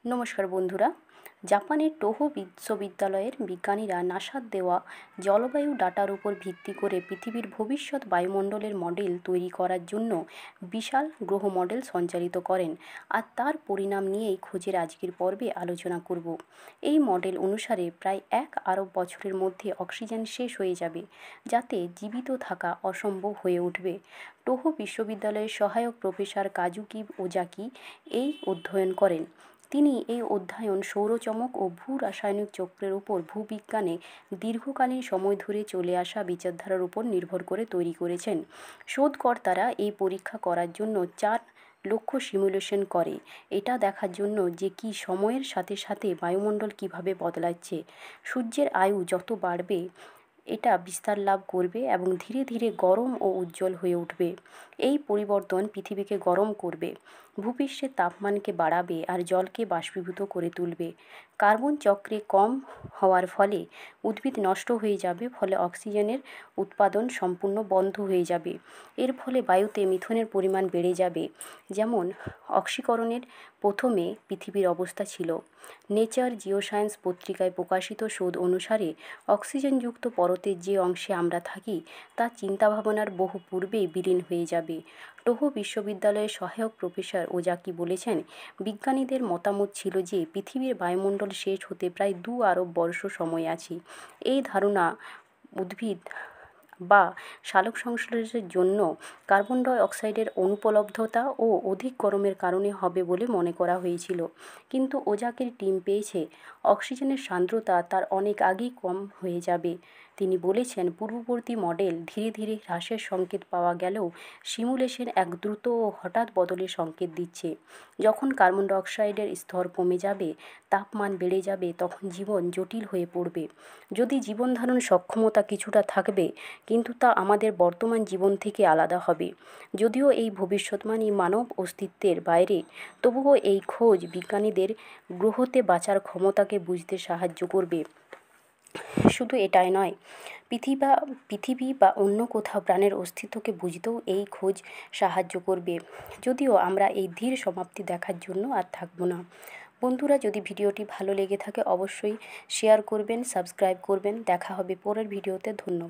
নমস্কার বন্ধুরা। জাপানের টোহো বিশ্ববিদ্যালয়ের বিজ্ঞানীরা নাসার দেওয়া জলবায়ু ডাটার উপর ভিত্তি করে পৃথিবীর ভবিষ্যৎ বায়ুমণ্ডলের মডেল তৈরি করার জন্য বিশাল গ্রহ মডেল সঞ্চালিত করেন, আর তার পরিণাম নিয়েই খোঁজের আজকের পর্বে আলোচনা করব। এই মডেল অনুসারে প্রায় 1 আরব বছরের মধ্যে অক্সিজেন শেষ হয়ে যাবে, যাতে জীবিত থাকা অসম্ভব হয়ে উঠবে। টোহো বিশ্ববিদ্যালয়ের সহায়ক প্রফেসর কাজুকি ওজাকি এই অধ্যয়ন করেন। তিনি এই অধ্যয়ন সৌরচমক ও ভূ-রাসায়নিক চক্রের উপর ভূবিজ্ঞানে দীর্ঘকালীন সময় ধরে চলে আসা বিচারধারার উপর নির্ভর করে তৈরি করেছেন। শোধকর্তারা এই পরীক্ষা করার জন্য 4 লক্ষ সিমুলেশন করে, এটা দেখার জন্য যে কি সময়ের সাথে সাথে বায়ুমণ্ডল কিভাবে বদলাচ্ছে। সূর্যের আয়ু যত বাড়বে, এটা বিস্তার লাভ করবে এবং ধীরে ধীরে গরম ও উজ্জ্বল হয়ে উঠবে। এই পরিবর্তন পৃথিবীকে গরম করবে, ভূপৃষ্ঠের তাপমানকে বাড়াবে আর জলকে বাষ্পীভূত করে তুলবে। কার্বন চক্রে কম হওয়ার ফলে উদ্ভিদ নষ্ট হয়ে যাবে, ফলে অক্সিজেনের উৎপাদন সম্পূর্ণ বন্ধ হয়ে যাবে। এর ফলে বায়ুতে মিথেনের পরিমাণ বেড়ে যাবে। যেমন অক্সীকরণের প্রথমে পৃথিবীর অবস্থা ছিল। নেচার জিওসায়েন্স পত্রিকায় প্রকাশিত শোধ অনুসারে অক্সিজেনযুক্ত পরতের যে অংশে আমরা থাকি তা চিন্তাভাবনার বহু পূর্বেই বিলীন হয়ে যাবে। টোহো বিশ্ববিদ্যালয়ের সহায়ক প্রফেসর ওজাকি বলেছেন, বিজ্ঞানীদের মতামত ছিল যে পৃথিবীর বায়ুমণ্ডল শেষ হতে প্রায় 2 আরব বর্ষ সময় আছে। এই ধারণা উদ্ভিদ বা সালোকসংশ্লেষের জন্য কার্বন ডাই অক্সাইডের অনুপলব্ধতা ও অধিক গরমের কারণে হবে বলে মনে করা হয়েছিল। কিন্তু ওজাকির টিম পেয়েছে অক্সিজেনের সান্দ্রতা তার অনেক আগেই কম হয়ে যাবে। তিনি বলেছেন, পূর্ববর্তী মডেল ধীরে ধীরে হ্রাসের সংকেত পাওয়া গেলেও সিমুলেশন এক দ্রুত ও হঠাৎ বদলের সংকেত দিচ্ছে। যখন কার্বন ডাই অক্সাইডের স্তর কমে যাবে, তাপমান বেড়ে যাবে, তখন জীবন জটিল হয়ে পড়বে। যদি জীবনধারণ সক্ষমতা কিছুটা থাকবে, কিন্তু তা আমাদের বর্তমান জীবন থেকে আলাদা হবে। যদিও এই ভবিষ্যদ্বাণী মানব অস্তিত্বের বাইরে, তবুও এই খোঁজ বিজ্ঞানীদের গ্রহতে বাঁচার ক্ষমতাকে বুঝতে সাহায্য করবে। শুধু এটাই নয়, পৃথিবী বা অন্য কোথাও প্রাণের অস্তিত্বকে বুঝতেও এই খোঁজ সাহায্য করবে। যদিও আমরা এই ধীর সমাপ্তি দেখার জন্য আর থাকব না। বন্ধুরা, যদি ভিডিওটি ভালো লেগে থাকে অবশ্যই শেয়ার করবেন, সাবস্ক্রাইব করবেন। দেখা হবে পরের ভিডিওতে। ধন্যবাদ।